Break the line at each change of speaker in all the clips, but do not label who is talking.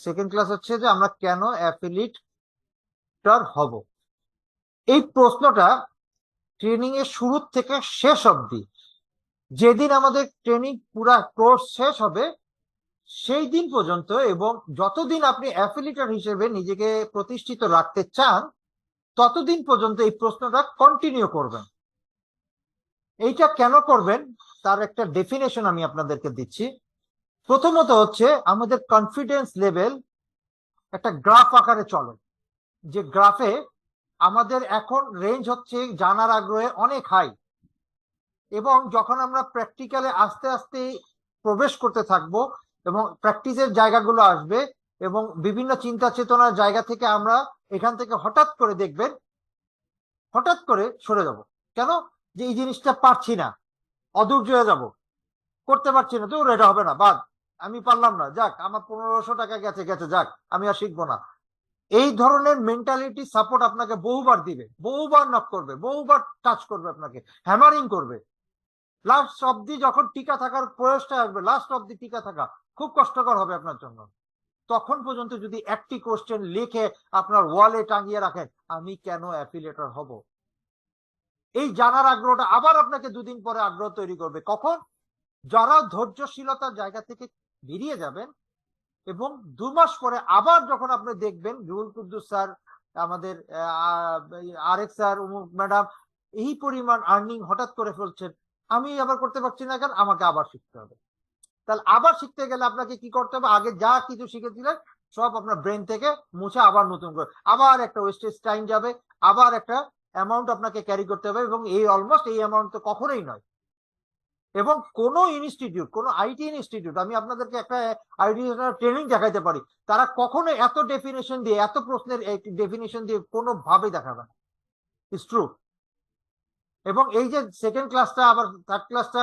Second class হচ্ছে যে আমরা কেন অ্যাফিলিয়েটর হব। এই প্রশ্নটা ট্রেনিং এর শুরু থেকে শেষ অবধি, যেদিন আমাদের ট্রেনিং পুরা কোর্স শেষ হবে সেই দিন পর্যন্ত, এবং যতদিন আপনি অ্যাফিলিয়েটর হিসেবে নিজেকে প্রতিষ্ঠিত রাখতে চান ততদিন পর্যন্ত এই প্রশ্নটা কন্টিনিউ করবেন। এইটা কেন করবেন তার একটা ডেফিনেশন আমি আপনাদেরকে দিচ্ছি। প্রথমত হচ্ছে আমাদের কনফিডেন্স লেভেল একটা গ্রাফ আকারে চলে, যে গ্রাফে আমাদের এখন রেঞ্জ হচ্ছে জানার আগ্রহে অনেক হাই, এবং যখন আমরা প্র্যাকটিক্যালে আস্তে আস্তে প্রবেশ করতে থাকবো এবং প্র্যাকটিসের জায়গাগুলো আসবে এবং বিভিন্ন চিন্তা চেতনার জায়গা থেকে আমরা এখান থেকে হঠাৎ করে দেখবেন হঠাৎ করে সরে যাব। কেন? যে এই জিনিসটা পারছি না, অধৈর্য হয়ে যাব, করতে পারছি না, তো এটা হবে না, বাদ, আমি পারলাম না, যাক আমার 1500 টাকা গেছে গেছে, যাক আমি আর শিখবো না। এই ধরনের মেন্টালিটি সাপোর্ট আপনাকে বহুবার দিবে, বহুবার নক করবে, বহুবার টাচ করবে, আপনাকে হ্যামারিং করবে। লাস্ট অব্দি যখন টিকা থাকার প্রয়াসটা আসবে, লাস্ট অব্দি টিকা থাকা খুব কষ্টকর হবে আপনার জন্য। তখন পর্যন্ত যদি একটি কোশ্চেন লিখে আপনার ওয়ালে টাঙিয়ে রাখেন, আমি কেন অ্যাফিলিয়েটর হব, এই জানার আগ্রহটা আবার আপনাকে দুদিন পরে আগ্রহ তৈরি করবে। কখন? যারা ধৈর্যশীলতার জায়গা থেকে বেরিয়ে যাবেন এবং 2 মাস পরে আবার যখন আপনি দেখবেন রুহুল কুদ্দুস স্যার, আমাদের আরেক স্যার, অমুক ম্যাডাম এই পরিমাণ আর্নিং হঠাৎ করে ফেলছেন, আমি আবার করতে পারছি না, কেন? আমাকে আবার শিখতে হবে। তাহলে আবার শিখতে গেলে আপনাকে কি করতে হবে? আগে যা কিছু শিখেছিলেন সব আপনার ব্রেন থেকে মুছে আবার নতুন করে আবার একটা ওয়েস্টেজ টাইম যাবে, আবার একটা অ্যামাউন্ট আপনাকে ক্যারি করতে হবে, এবং এই অলমোস্ট এই অ্যামাউন্ট তো কখনোই নয়। এবং কোন ইনস্টিটিউট, কোন আইটি ইনস্টিটিউট, আমি আপনাদেরকে একটা আইটি ট্রেনিং দেখাইতে পারি, তারা কখনো এত ডেফিনেশন দিয়ে, এত প্রশ্নের ডেফিনেশন দিয়ে কোনোভাবেই দেখাবে না। It's true. এবং এই যে সেকেন্ড ক্লাসটা আবার থার্ড ক্লাসটা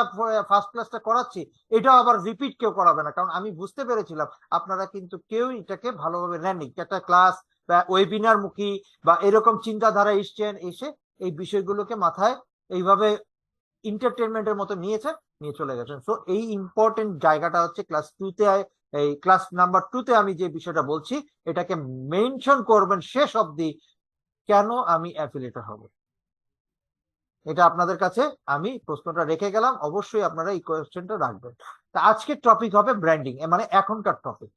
ফার্স্ট ক্লাসটা করাচ্ছি, এটাও আবার রিপিট কেউ করাবে না, কারণ আমি বুঝতে পেরেছিলাম আপনারা কিন্তু কেউ এটাকে ভালোভাবে নেননি। একটা ক্লাস বা ওয়েবিনার মুখী বা এরকম চিন্তাধারা এসছেন, এসে এই বিষয়গুলোকে মাথায় এইভাবে এন্টারটেনমেন্টের মতো নিয়েছেন, নিয়ে চলে গেছেন। সো এই ইম্পর্টেন্ট জায়গাটা হচ্ছে ক্লাস 2-তে, এই ক্লাস নাম্বার 2-তে আমি যে বিষয়টা বলছি এটাকে মেনশন করবেন শেষ অবধি, কেন আমি অ্যাফিলিয়েটর হব। এটা আপনাদের কাছে আমি প্রশ্নটা রেখে গেলাম, অবশ্যই আপনারা এই কোয়েশ্চেনটা রাখবেন। তা আজকের টপিক হবে ব্র্যান্ডিং, মানে এখনকার টপিক।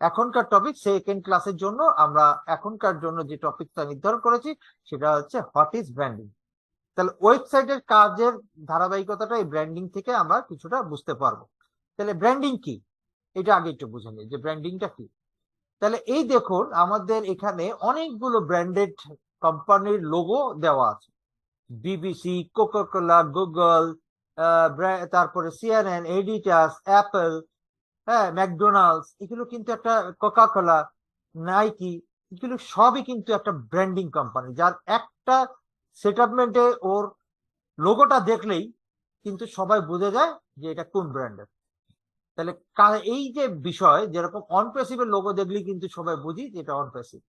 এখনকার টপিক সেকেন্ড ক্লাসের জন্য আমরা এখনকার জন্য যে টপিকটা নির্ধারণ করেছি সেটা হচ্ছে হোয়াট ইজ ব্র্যান্ডিং। তাহলে ওয়েবসাইটের কাজের ধারাবাহিকতাটা এই ব্র্যান্ডিং থেকে আমরা কিছুটা বুঝতে পারবো। তাহলে ব্র্যান্ডিং কি, এটা আগে একটু বুঝে নিই যে ব্র্যান্ডিংটা কি। তাহলে এই দেখুন আমাদের এখানে অনেকগুলো ব্র্যান্ডেড কোম্পানির লোগো দেওয়া আছে, বিবিসি, কোকাকোলা, গুগল, তারপরে সিএনএন, এডিটাস, অ্যাপল, হ্যাঁ, ম্যাকডোনাল্ডস, এগুলো কিন্তু একটা, কোকাকোলা, নাইকি, এগুলো সবই কিন্তু একটা ব্র্যান্ডিং কোম্পানি, যার একটা সেটলমেন্টে ওর লোগোটা দেখলেই কিন্তু সবাই বুঝে যায় যে এটা কোন ব্র্যান্ডের। তাহলে এই যে বিষয়, যেরকম অনপ্রেসিভের লোগো দেখলেই কিন্তু সবাই বুঝি যে এটা অনপ্রেসিভ।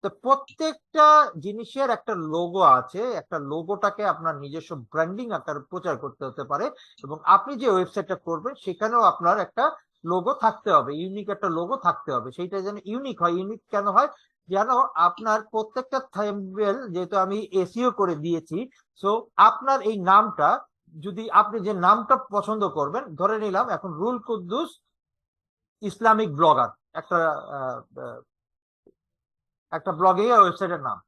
তো প্রত্যেকটা জিনিসের একটা লোগো আছে, একটা লোগোটাকে আপনার নিজস্ব ব্র্যান্ডিং আকারে প্রচার করতে হতে পারে, এবং আপনি যে ওয়েবসাইটটা করবেন সেখানেও আপনার একটা লোগো থাকতে হবে, ইউনিক একটা লোগো থাকতে হবে। সেইটা যেন ইউনিক হয়। ইউনিক কেন হয়? যেন আপনার প্রত্যেকটা থাম্বনেল, যেহেতু আমি এসইও করে দিয়েছি, সো আপনার এই নামটা, যদি আপনি যে নামটা পছন্দ করবেন, ধরে নিলাম এখন রুহুল কুদ্দুস ইসলামিক ব্লগার, একটা একটা ব্লগিং ওয়েবসাইটের নাম,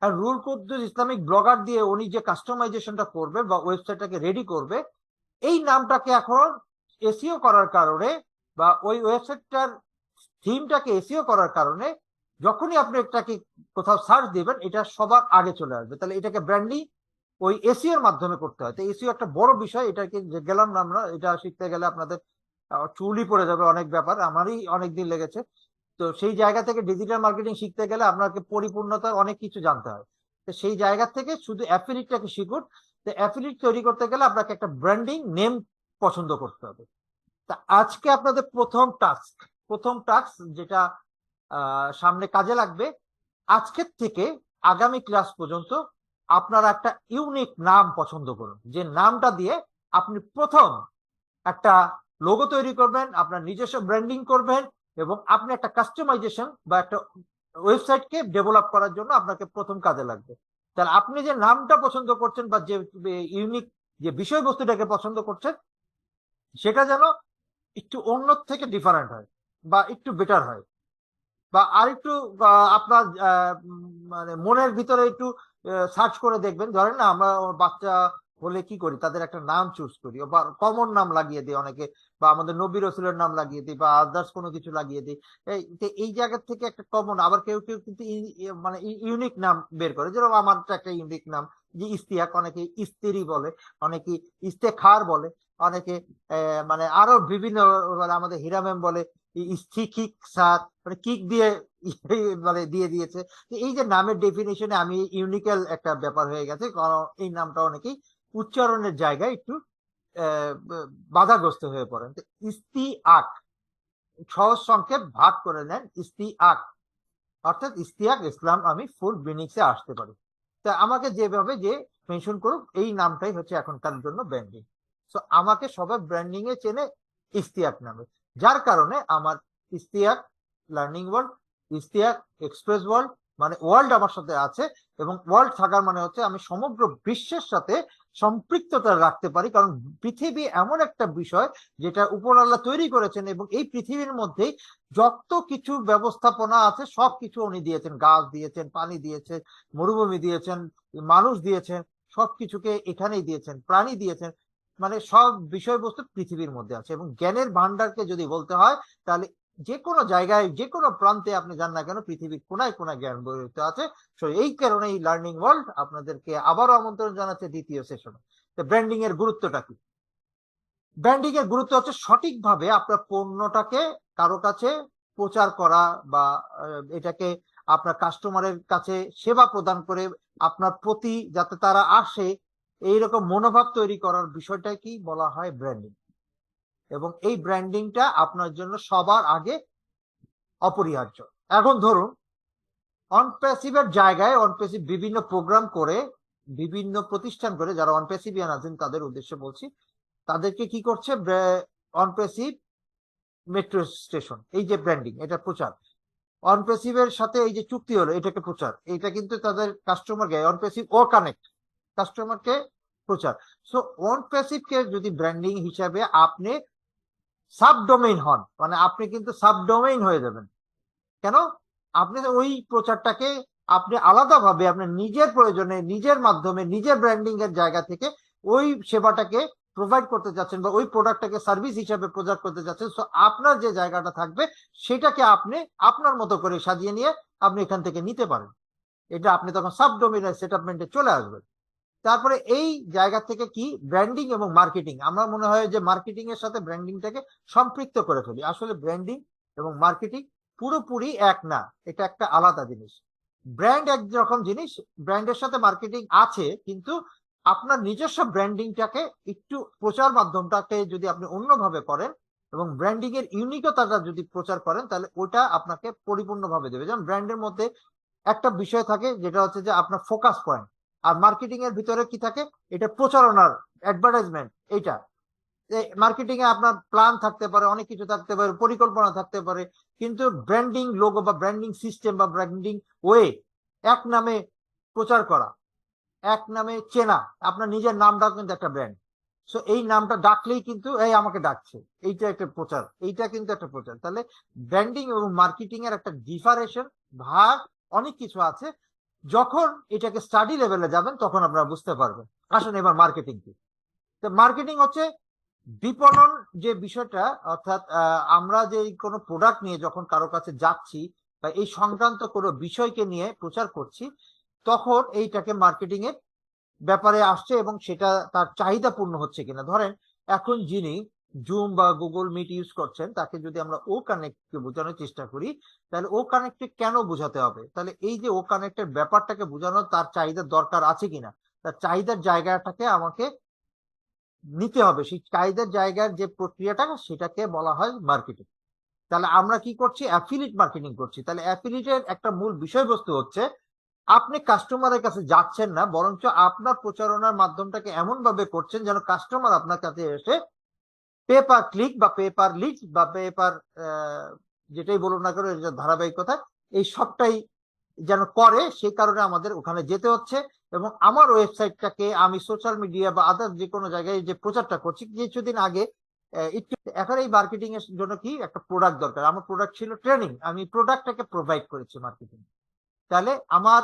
আর রুহুল কুদ্দুস ইসলামিক ব্লগার দিয়ে উনি যে কাস্টমাইজেশনটা করবে বা ওয়েবসাইটটাকে রেডি করবে, এই নামটাকে এখন এসইও করার কারণে বা ওই ওয়েবসাইটটার থিমটাকে এসইও করার কারণে যখনই আপনি এটাকে কোথাও সার্চ দিবেন এটা সবার আগে চলে আসবে। তাহলে এটাকে ব্র্যান্ডিং ওই এসইও এর মাধ্যমে করতে হয়। তো এসইও একটা বড় বিষয়, এটাকে গেলাম না আমরা, এটা শিখতে গেলে আপনাদের চুলই পড়ে যাবে অনেক ব্যাপার, আমারই অনেক দিন লেগেছে। তো সেই জায়গা থেকে ডিজিটাল মার্কেটিং শিখতে গেলে আপনাকে পরিপূর্ণতার অনেক কিছু জানতে হয়। তো সেই জায়গা থেকে শুধু অ্যাফিলিয়েটটাকে শিখুন। তো অ্যাফিলিয়েট তৈরি করতে গেলে আপনাকে একটা ব্র্যান্ডিং নেম পছন্দ করতে হবে। তা আজকে আপনাদের প্রথম টাস্ক যেটা সামনে কাজে লাগবে, আজকের থেকে আগামী ক্লাস পর্যন্ত আপনারা একটা ইউনিক নাম পছন্দ করুন, যে নামটা দিয়ে আপনি প্রথম একটা লোগো তৈরি করবেন, আপনার নিজস্ব ব্র্যান্ডিং করবেন, এবং আপনি একটা কাস্টমাইজেশন বা একটা ওয়েবসাইটকে ডেভেলপ করার জন্য আপনাকে প্রথম কাজে লাগবে। তাহলে আপনি যে নামটা পছন্দ করছেন বা যে ইউনিক যে বিষয়বস্তুটাকে পছন্দ করছেন সেটা যেন একটু অন্য থেকে ডিফারেন্ট হয় বা একটু বেটার হয়, বা আরেকটু আপনার মানে মনের ভিতরে একটু সার্চ করে দেখবেন। ধরেন না, আমরা বাচ্চা হলে কি করি, তাদের একটা নাম চুজ করি বা কমন নাম লাগিয়ে দিই অনেকে, বা আমাদের নবী রসুলের নাম লাগিয়ে দিই বা আদার্স কোনো কিছু লাগিয়ে দিই। এই জায়গা থেকে একটা কমন, আবার কেউ কেউ কিন্তু মানে ইউনিক নাম বের করে, যেরকম আমার একটা ইউনিক নাম যে ইস্তিয়াক, অনেকে ইস্তেরি বলে, অনেকে ইস্তেখার বলে, অনেকে মানে আরো বিভিন্ন, আমাদের হীরা ম্যাম বলে কিক স্যার, মানে কিক দিয়ে মানে দিয়ে দিয়েছে। এই যে নামের ডেফিনেশনে আমি ইউনিক্যাল একটা ব্যাপার হয়ে গেছে, কারণ এই নামটা অনেকেই উচ্চারণের জায়গায় একটু বাধাগ্রস্ত হয়ে পড়েন। ইস্তিআক সহজ সংক্ষেপ ভাগ করে নেন ইস্তিআক, অর্থাৎ ইস্তিয়াক ইসলাম আমি ফুল মিনিংসে আসতে পারি। তা আমাকে যেভাবে যে মেনশন করুক, এই নামটাই হচ্ছে এখনকার জন্য ব্র্যান্ডিং। তো আমাকে সবাই ব্র্যান্ডিং এ চেনে ইস্তিয়াক নামে, যার কারণে আমার Istiaq learning world, Istiaq express world, মানে ওয়ার্ল্ড আমার সাথে আছে। এবং ওয়ার্ল্ড থাকার মানে হচ্ছে আমি সমগ্র বিশ্বের সাথে সম্পৃক্ততা রাখতে পারি, কারণ পৃথিবী এমন একটা বিষয় যেটা উপরআল্লাহ তৈরি করেছেন, এবং এই পৃথিবীর মধ্যেই যত কিছু ব্যবস্থাপনা আছে সবকিছু উনি দিয়েছেন। গাছ দিয়েছেন, পানি দিয়েছেন, মরুভূমি দিয়েছেন, মানুষ দিয়েছেন, সবকিছুকে এখানেই দিয়েছেন, প্রাণী দিয়েছেন। মানে সব বিষয়বস্তু পৃথিবীর মধ্যে আছে। এবং জ্ঞানের ভান্ডারকে যদি বলতে হয়, তাহলে যে কোনো জায়গায় যে কোনো প্রান্তে আপনি যান না কেন, পৃথিবীর কোনায় কোনায় জ্ঞান বহির্ভূত আছে। তো এই কারণে এই লার্নিং ওয়ার্ল্ড আপনাদেরকে আবারও আমন্ত্রণ জানাচ্ছে দ্বিতীয় সেশনে। ব্র্যান্ডিং এর গুরুত্বটা কি? ব্র্যান্ডিং এর গুরুত্ব হচ্ছে সঠিকভাবে আপনার পণ্যটাকে কারো কাছে প্রচার করা, বা এটাকে আপনার কাস্টমারের কাছে সেবা প্রদান করে আপনার প্রতি যাতে তারা আসে, এইরকম মনোভাব তৈরি করার বিষয়টাকে বলা হয় ব্র্যান্ডিং। এবং এই ব্র্যান্ডিংটা আপনার জন্য সবার আগে অপরিহার্য। এখন ধরুন, অনপ্যাসিভের জায়গায় অনপ্যাসিভ বিভিন্ন প্রোগ্রাম করে, বিভিন্ন প্রতিষ্ঠান করে, যারা অনপ্যাসিভিয়ান আছেন তাদের উদ্দেশ্যে বলছি, তাদেরকে কি করছে, অনপ্যাসিভ মেট্রো স্টেশন, এই যে ব্র্যান্ডিং, এটা প্রচার। অনপ্যাসিভের সাথে এই যে চুক্তি হলো, এটাকে প্রচার, এটা কিন্তু তাদের কাস্টমারকে, অনপ্যাসিভ ও কানেক্ট কাস্টমারকে প্রচার। সো অনপ্যাসিভ কে যদি ব্র্যান্ডিং হিসাবে আপনি সাবডোমেইন হন, মানে আপনি কিন্তু সাবডোমেইন হয়ে যাবেন। কেন? আপনি ওই প্রচারটাকে আপনি আলাদাভাবে আপনার নিজের প্রয়োজনে, নিজের মাধ্যমে, নিজের ব্র্যান্ডিং এর জায়গা থেকে ওই সেবাটাকে প্রোভাইড করতে যাচ্ছেন, বা ওই প্রোডাক্টটাকে সার্ভিস হিসাবে প্রচার করতে যাচ্ছেন। সো আপনার যে জায়গাটা থাকবে সেটাকে আপনি আপনার মতো করে সাজিয়ে নিয়ে আপনি এখান থেকে নিতে পারেন। এটা আপনি তখন সাবডোমিনাল সেটলমেন্টে চলে আসবেন। তারপরে এই জায়গা থেকে কি ব্র্যান্ডিং এবং মার্কেটিং, আমরা মনে হয় যে মার্কেটিং এর সাথে ব্র্যান্ডিংটাকে সম্পৃক্ত করে ফেলি। আসলে ব্র্যান্ডিং এবং মার্কেটিং পুরোপুরি এক না, এটা একটা আলাদা জিনিস। ব্র্যান্ড এক রকম জিনিস, ব্র্যান্ডের সাথে মার্কেটিং আছে, কিন্তু আপনার নিজস্ব ব্র্যান্ডিংটাকে একটু প্রচার মাধ্যমটাকে যদি আপনি অন্যভাবে করেন এবং ব্র্যান্ডিং এর ইউনিকতাটা যদি প্রচার করেন, তাহলে ওটা আপনাকে পরিপূর্ণভাবে দেবে। যেমন ব্র্যান্ডের মধ্যে একটা বিষয় থাকে যেটা হচ্ছে যে আপনার ফোকাস পয়েন্ট, আর মার্কেটিং এর ভিতরে কি থাকে, এটা প্রচারণার অ্যাডভার্টাইজমেন্ট। এইটা মার্কেটিং এ আপনার প্ল্যান থাকতে পারে, অনেক কিছু থাকতে পারে, পরিকল্পনা থাকতে পারে, কিন্তু ব্র্যান্ডিং লোগো বা ব্র্যান্ডিং সিস্টেম বা ব্র্যান্ডিং ওয়ে, এক নামে প্রচার করা, এক নামে চেনা, আপনার নিজের নামটাও কিন্তু একটা ব্র্যান্ড। সো এই নামটা ডাকলেই কিন্তু এই আমাকে ডাকছে, এইটা একটা প্রচার, এইটা কিন্তু একটা প্রচার। তাহলে ব্র্যান্ডিং এবং মার্কেটিং এর একটা ডিফারেশন ভাগ অনেক কিছু আছে। যখন এটাকে স্টাডি লেভেলে যাবেন তখন আপনারা বুঝতে পারবেন। আসুন এবার মার্কেটিং কি। তো মার্কেটিং হচ্ছে বিপণন যে বিষয়টা, অর্থাৎ আমরা যে কোনো প্রোডাক্ট নিয়ে যখন কারো কাছে যাচ্ছি বা এই সংক্রান্ত কোনো বিষয়কে নিয়ে প্রচার করছি, তখন এইটাকে মার্কেটিং এর ব্যাপারে আসছে এবং সেটা তার চাহিদা পূর্ণ হচ্ছে কিনা। ধরেন এখন যিনি জুম বা গুগল মিট ইউজ করছেন, তাকে যদি আমরা ও কানেক্টকে বোঝানোর চেষ্টা করি, তাহলে ও কানেক্টে কেন বোঝাতে হবে? তাহলে এই যে ও কানেক্টের ব্যাপারটাকে বোঝানোর তার চাহিদার দরকার আছে কিনা, তার চাহিদার জায়গাটাকে আমাকে নিতে হবে। সেই চাহিদার জায়গার যে প্রক্রিয়াটা, সেটাকে বলা হয় মার্কেটিং। তাহলে আমরা কি করছি, অ্যাফিলিয়েট মার্কেটিং করছি। তাহলে অ্যাফিলিয়েটের একটা মূল বিষয়বস্তু হচ্ছে আপনি কাস্টমারের কাছে যাচ্ছেন না, বরঞ্চ আপনার প্রচারণার মাধ্যমটাকে এমন ভাবে করছেন যেন কাস্টমার আপনার কাছে এসে পেপার ক্লিক বা পেপার লিড বা পেপার যেটাই বলুন না কেন, এটা ধারাবাহিকতা, এই সবটাই যেন করে, সেই কারণে আমাদের ওখানে যেতে হচ্ছে। এবং আমার ওয়েবসাইটটাকে আমি সোশ্যাল মিডিয়া বা আদার যে কোনো জায়গায় যে প্রচারটা করছি, কিছুদিন আগে একটু, এখন এই মার্কেটিং এর জন্য কি একটা প্রোডাক্ট দরকার, আমার প্রোডাক্ট ছিল ট্রেনিং, আমি প্রোডাক্টটাকে প্রোভাইড করেছি মার্কেটিং। তাহলে আমার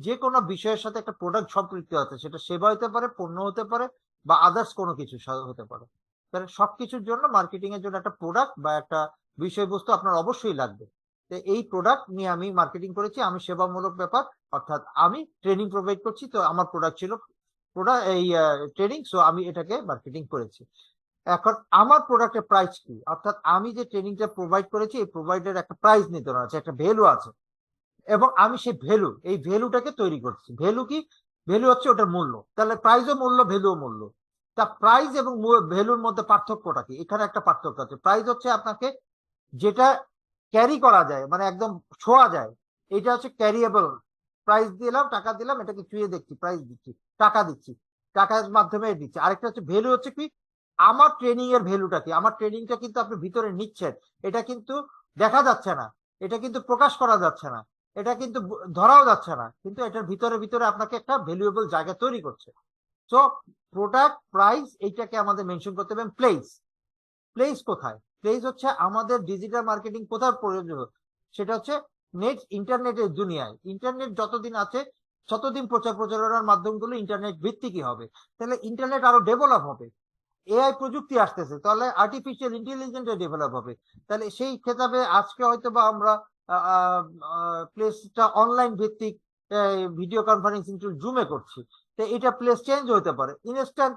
যে কোনো বিষয়ের সাথে একটা প্রোডাক্ট সম্পৃক্ত আছে, সেটা সেবা হতে পারে, পণ্য হতে পারে, বা আদার্স কোনো কিছু হতে পারে। তাহলে সবকিছুর জন্য মার্কেটিং এর জন্য একটা প্রোডাক্ট বা একটা বিষয়বস্তু আপনার অবশ্যই লাগবে। তো এই প্রোডাক্ট নিয়ে আমি মার্কেটিং করেছি, আমি সেবামূলক ব্যাপার, অর্থাৎ আমি ট্রেনিং প্রোভাইড করছি, তো আমার প্রোডাক্ট ছিল প্রোডাক্ট এই ট্রেনিং, সো আমি এটাকে মার্কেটিং করেছি। এখন আমার প্রোডাক্টের প্রাইস কি, অর্থাৎ আমি যে ট্রেনিংটা প্রোভাইড করেছি, এই প্রোভাইডের একটা প্রাইস নির্ধারণ আছে, একটা ভ্যালু আছে, এবং আমি সেই ভ্যালু, এই ভ্যালুটাকে তৈরি করছি। ভ্যালু কি? ভ্যালু হচ্ছে ওটার মূল্য। তাহলে প্রাইসও মূল্য, ভ্যালুও মূল্য। তা প্রাইস এবং ভ্যালুর মধ্যে পার্থক্যটা কি? এখানে একটা পার্থক্য আছে। প্রাইস হচ্ছে আপনাকে যেটা ক্যারি করা যায়, মানে একদম ছোঁয়া যায়, এটা হচ্ছে ক্যারিয়েবল। প্রাইস দিলাম, টাকা দিলাম, এটাকে ছুঁয়ে দেখছি, প্রাইস দিচ্ছি, টাকা দিচ্ছি, টাকার মাধ্যমে দিচ্ছি। আরেকটা হচ্ছে ভ্যালু, হচ্ছে কি আমার ট্রেনিং এর ভ্যালুটা কি, আমার ট্রেনিংটা কিন্তু আপনি ভিতরে নিচ্ছেন, এটা কিন্তু দেখা যাচ্ছে না, এটা কিন্তু প্রকাশ করা যাচ্ছে না, এটা কিন্তু ধরাও যাচ্ছে না, কিন্তু এটার ভিতরে ভিতরে আপনাকে একটা ভ্যালুয়েবল জায়গা তৈরি করছে। সো প্রোডাক্ট, প্রাইস, এইটাকে আমাদের মেনশন করতে হবে। প্লেস, প্লেস কোথায়? প্লেস হচ্ছে আমাদের ডিজিটাল মার্কেটিং কোথায় প্রয়োজন, সেটা হচ্ছে নেট, ইন্টারনেটের দুনিয়ায়। ইন্টারনেট যতদিন আছে ততদিন প্রচার প্রচারণার মাধ্যমগুলো ইন্টারনেট ভিত্তিকই হবে। তাহলে ইন্টারনেট আরো ডেভেলপ হবে, এআই প্রযুক্তি আসতেছে, তাহলে আর্টিফিশিয়াল ইন্টেলিজেন্স ডেভেলপ হবে। তাহলে সেই খেতাবে আজকে হয়তো বা আমরা প্লেসটা অনলাইন ভিত্তিক ভিডিও কনফারেন্সিং টুল জুমে করছি, তো এটা প্লেস চেঞ্জ হতে পারে। ইনস্ট্যান্ট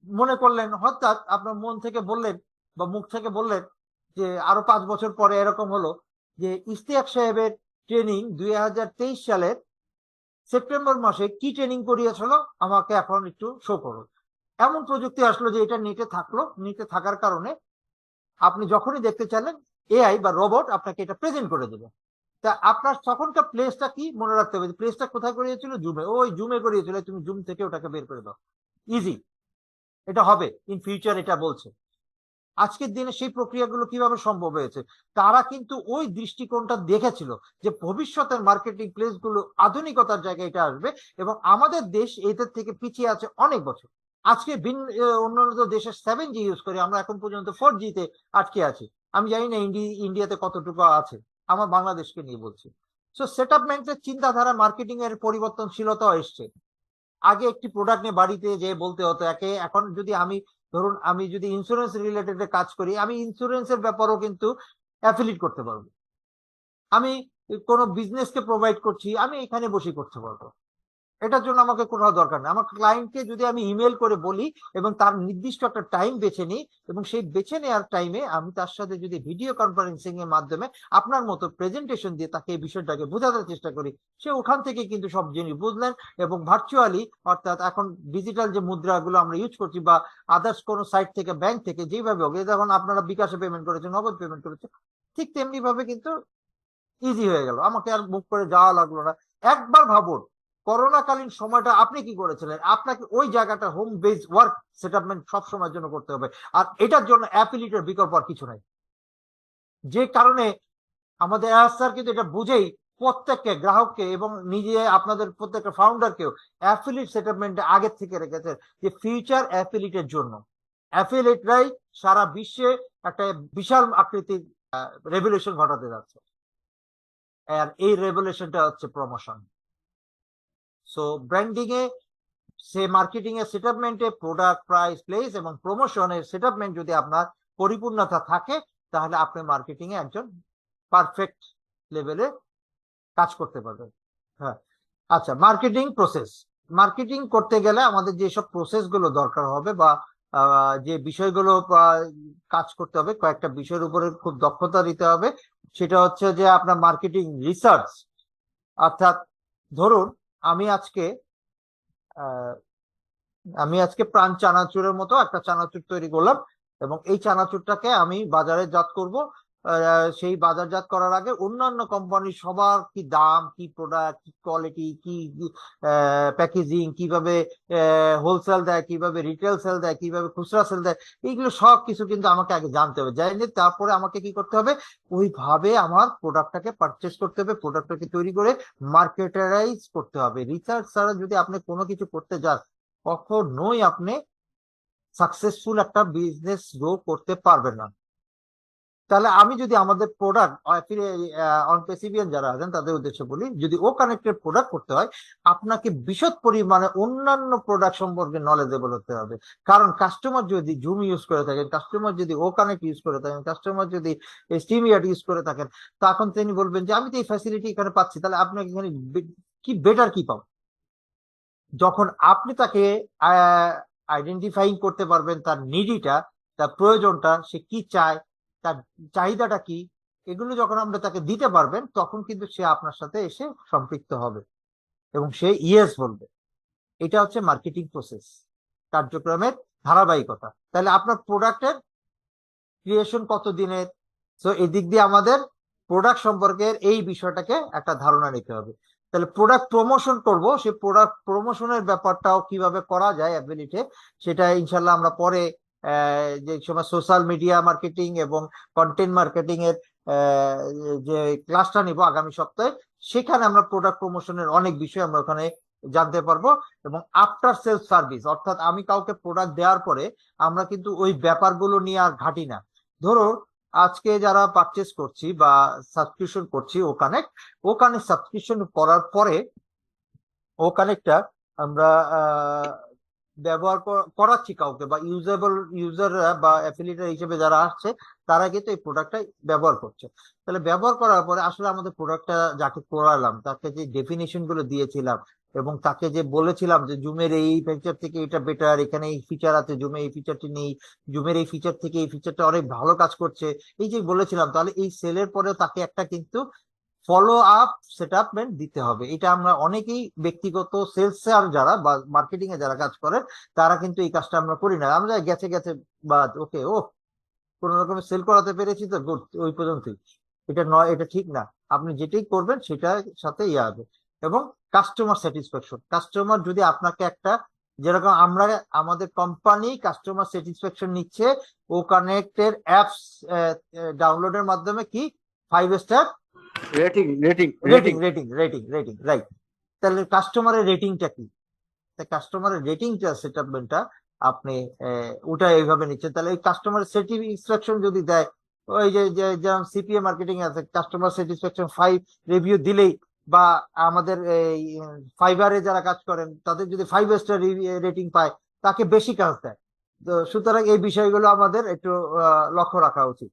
মনে করলেন, হঠাৎ আপনার মন থেকে বললেন বা মুখ থেকে বললেন যে আরো 5 বছর পরে এরকম হলো যে ইশতিয়াক সাহেবের ট্রেনিং 2023 সালের সেপ্টেম্বর মাসে কি ট্রেনিং করিয়েছিল, আমাকে এখন একটু শো করো। এমন প্রযুক্তি আসলো যে এটা নেটে থাকলো, নেটে থাকার কারণে আপনি যখনই দেখতে চাইলেন, এআই বা রোবট আপনাকে এটা প্রেজেন্ট করে দেবে। তা আপনার তখনকার প্লেসটা কি মনে রাখতে হবে, প্লেসটা কোথায় করিয়েছিল? জুমে। ওই জুমে করিয়েছিল, তুমি জুম থেকে ওটাকে বের করে দাও, ইজি। এটা হবে ইন ফিউচার, এটা বলছে। আজকের দিনে সেই প্রক্রিয়াগুলো কিভাবে সম্ভব হয়েছে? তারা কিন্তু ওই দৃষ্টিকোণটা দেখেছিল যে ভবিষ্যতের মার্কেটিং প্লেস গুলো আধুনিকতার জায়গায় এটা আসবে, এবং আমাদের দেশ এদের থেকে পিছিয়ে আছে অনেক বছর। আজকে অন্যান্য দেশের 7G ইউজ করে, আমরা এখন পর্যন্ত 4G তে আটকে আছি। আমি জানি না ইন্ডিয়াতে কতটুকু আছে, আমার বাংলাদেশকে নিয়ে বলছি। সো সেটআপমেন্টের চিন্তাধারা, মার্কেটিং এর পরিবর্তনশীলতা এসছে। আগে একটি প্রোডাক্ট নিয়ে বাড়িতে যে বলতে হতো একে, এখন যদি আমি, ধরুন আমি যদি ইন্স্যুরেন্স রিলেটেড কাজ করি, আমি ইন্স্যুরেন্সের ব্যাপারেও কিন্তু অ্যাফিলিয়েট করতে পারবো। আমি কোনো বিজনেসকে প্রোভাইড করছি, আমি এখানে বসে করতে পারবো। এটার জন্য আমাকে কোথাও দরকার নেই। আমার ক্লায়েন্টকে যদি আমি ইমেল করে বলি এবং তার নির্দিষ্ট একটা টাইম বেছে নিই, এবং সেই বেছে নেওয়ার টাইমে আমি তার সাথে যদি ভিডিও কনফারেন্সিং এর মাধ্যমে আপনার মতো প্রেজেন্টেশন দিয়ে তাকে এই বিষয়টাকে বোঝাতে চেষ্টা করি, সে ওখান থেকে কিন্তু সব জিনিস বুঝলেন। এবং ভার্চুয়ালি, অর্থাৎ এখন ডিজিটাল যে মুদ্রাগুলো আমরা ইউজ করছি, বা আদার্স কোনো সাইট থেকে, ব্যাংক থেকে, যেভাবে হোক, যেমন আপনারা বিকাশে পেমেন্ট করেছেন, নগদ পেমেন্ট করেছেন, ঠিক তেমনি ভাবে কিন্তু ইজি হয়ে গেল, আমাকে আর বুক করে যাওয়া লাগলো না। একবার ভাবুন, করোনাকালীন সময়টা আপনি কি করেছিলেন? আপনাকে ওই জায়গাটা, হোম বেস ওয়ার্ক সেটআপমেন্ট সব সময়ের জন্য করতে হবে, আর এটার জন্য অ্যাফিলিয়েটের বিকল্প আর কিছু নাই। যে কারণে আমাদের স্যার কিন্তু এটা বুঝেই প্রত্যেককে, গ্রাহককে এবং নিজে আপনাদের প্রত্যেকটা ফাউন্ডারকেও অ্যাফিলিয়েট সেটআপমেন্টে আগে থেকে রেখেছে, যে ফিউচার অ্যাফিলিয়েটের জন্য। অ্যাফিলিয়েটরাই সারা বিশ্বে একটা বিশাল আকৃতির রেভলিউশন ঘটাতে যাচ্ছে, আর এই রেভলিউশনটা হচ্ছে প্রমোশন। সো ব্র্যান্ডিং এ, সে মার্কেটিং এর সেটআপমেন্টে, প্রোডাক্ট, প্রাইস, প্লেস এবং প্রমোশনের সেটআপমেন্ট যদি আপনার পরিপূর্ণতা থাকে, তাহলে আপনি মার্কেটিং এ একজন পারফেক্ট লেভেলে কাজ করতে পারবেন। হ্যাঁ, আচ্ছা, মার্কেটিং প্রসেস। মার্কেটিং করতে গেলে আমাদের যেসব প্রসেস গুলো দরকার হবে, বা যে বিষয়গুলো কাজ করতে হবে, কয়েকটা বিষয়ের উপরে খুব দক্ষতা দিতে হবে। সেটা হচ্ছে যে আপনার মার্কেটিং রিসার্চ, অর্থাৎ ধরুন আমি আজকে প্রাণ চানাচুরের মতো একটা চানাচুর তৈরি করলাম, এবং এই চানাচুরটাকে আমি বাজারে জাত করব সেই বাজারজাত করার আগে অন্যান্য কোম্পানি সবার কি দাম, কি প্রোডাক্ট, কি কোয়ালিটি, কি প্যাকেজিং, কিভাবে হোলসেল দেয়, কিভাবে রিটেল সেল দেয়, কিভাবে খুচরা সেল দেয়, এইগুলো সব কিছু কিন্তু আমাকে আগে জানতে হবে। জানলে তারপরে আমাকে কি করতে হবে, ওইভাবে আমার প্রোডাক্টটাকে পারচেস করতে হবে, প্রোডাক্টটাকে তৈরি করে মার্কেটারাইজ করতে হবে। রিসার্চ ছাড়া যদি আপনি কোনো কিছু করতে যান, কখনোই আপনি সাকসেসফুল একটা বিজনেস গ্রো করতে পারবেন না। তাহলে আমি যদি আমাদের প্রোডাক্ট অনপেসিভিয়ান যারা আছেন তাদের উদ্দেশ্যে বলি, যদি ও কানেক্টেড প্রোডাক্ট করতে হয়, আপনাকে বিশদ পরিমাণে অন্যান্য প্রোডাক্ট সম্পর্কে নলেজেবল হতে হবে। কারণ কাস্টমার যদি জুম ইউজ করে থাকেন, কাস্টমার যদি ও কানেক্ট ইউজ করে থাকেন, কাস্টমার যদি স্টিমিয়ার্ড ইউজ করে থাকেন, তখন তিনি বলবেন যে আমি তো এই ফ্যাসিলিটি এখানে পাচ্ছি, তাহলে আপনাকে এখানে কি বেটার কি পাবো। যখন আপনি তাকে আইডেন্টিফাইং করতে পারবেন তার নিডিটা, তার প্রয়োজনটা, সে কি চায়, তার চাহিদাটা কি, এগুলো যখন আমরা তাকে দিতে পারবেন, তখন কিন্তু সে আপনার সাথে এসে সম্পৃক্ত হবে এবং সে ইয়েস বলবে। এটা হচ্ছে মার্কেটিং প্রসেস, কার্যক্রমের ধারাবাহিকতা। তাহলে আপনার প্রোডাক্টের ক্রিয়েশন কত দিনের, তো এদিক দিয়ে আমাদের প্রোডাক্ট সম্পর্কের এই বিষয়টাকে একটা ধারণা নিতে হবে। তাহলে প্রোডাক্ট প্রমোশন করব, সেই প্রোডাক্ট প্রমোশনের ব্যাপারটাও কিভাবে করা যায় অ্যাবিলিটি, সেটা ইনশাল্লাহ আমরা পরে যে সময় সোশ্যাল মিডিয়া মার্কেটিং এবং কন্টেন্ট মার্কেটিং এর যে ক্লাসটা নিব আগামী সপ্তাহে, সেখানে আমরা প্রোডাক্ট প্রমোশনের অনেক বিষয় আমরা ওখানে জানতে পারবো। এবং আফটার সেলস সার্ভিস, অর্থাৎ আমি কাউকে প্রোডাক্ট দেওয়ার পরে আমরা কিন্তু ওই ব্যাপারগুলো নিয়ে আর ঘাটি না। ধরো আজকে যারা পারচেস করছি বা সাবস্ক্রিপশন করছি ওখানে সাবস্ক্রিপশন করার পরে ও কানেক্টটা আমরা ব্যবহার করাচ্ছি কাউকে, বা ইউজাররা বা অ্যাফিলিয়েটর হিসেবে যারা আসছে, তারা কিন্তু এই প্রোডাক্টটা ব্যবহার করছে। তাহলে ব্যবহার করার পরে আসলে আমাদের প্রোডাক্টটা যাকে করালাম তাকে যে ডেফিনেশন গুলো দিয়েছিলাম এবং তাকে যে বলেছিলাম যে জুমের এই ফিচার থেকে এটা বেটার, এখানে এই ফিচার আছে, জুমে এই ফিচারটি নেই, জুমের এই ফিচার থেকে এই ফিচারটা অনেক ভালো কাজ করছে, এই যে বলেছিলাম, তাহলে এই সেলের পরে তাকে একটা কিন্তু ফলো আপ সেটআপমেন্ট দিতে হবে। এটা আমরা অনেকেই ব্যক্তিগত সেলস আর যারা বা মার্কেটিং এ যারা কাজ করেন, তারা কিন্তু এই কাজটা আমরা করি না। আমরা গেছে গেছে বা ওকে ও কোন রকমের সেল করাতে পেরেছি তো গুড, ওই পর্যন্তই। এটা নয়, এটা ঠিক না। আপনি যেটাই করবেন সেটার সাথে ইয়ে হবে। এবং কাস্টমার স্যাটিসফ্যাকশন, কাস্টমার যদি আপনাকে একটা, যেরকম আমরা আমাদের কোম্পানি কাস্টমার স্যাটিসফ্যাকশন নিচ্ছে ও কানেক্টের অ্যাপস ডাউনলোডের মাধ্যমে, কি 5 star
rating rating
rating
rating
rating rating rating right. তাহলে কাস্টমারের রেটিংটা কি, কাস্টমারের রেটিংটা সেটআপমেন্টটা আপনি ওটা এইভাবে নিচ্ছেন। তাহলে এই কাস্টমার স্যাটিসফ্যাকশন যদি দেয়, ওই যে যেমন সিপিএ মার্কেটিং আছে, কাস্টমার স্যাটিসফ্যাকশন 5 রিভিউ দিলেই, বা আমাদের এই ফাইবারে যারা কাজ করেন তাদের যদি 5 স্টার রেটিং পায়, তাকে বেশি কাজ দেয়। তো সুতরাং এই বিষয়গুলো আমাদের একটু লক্ষ্য রাখা উচিত।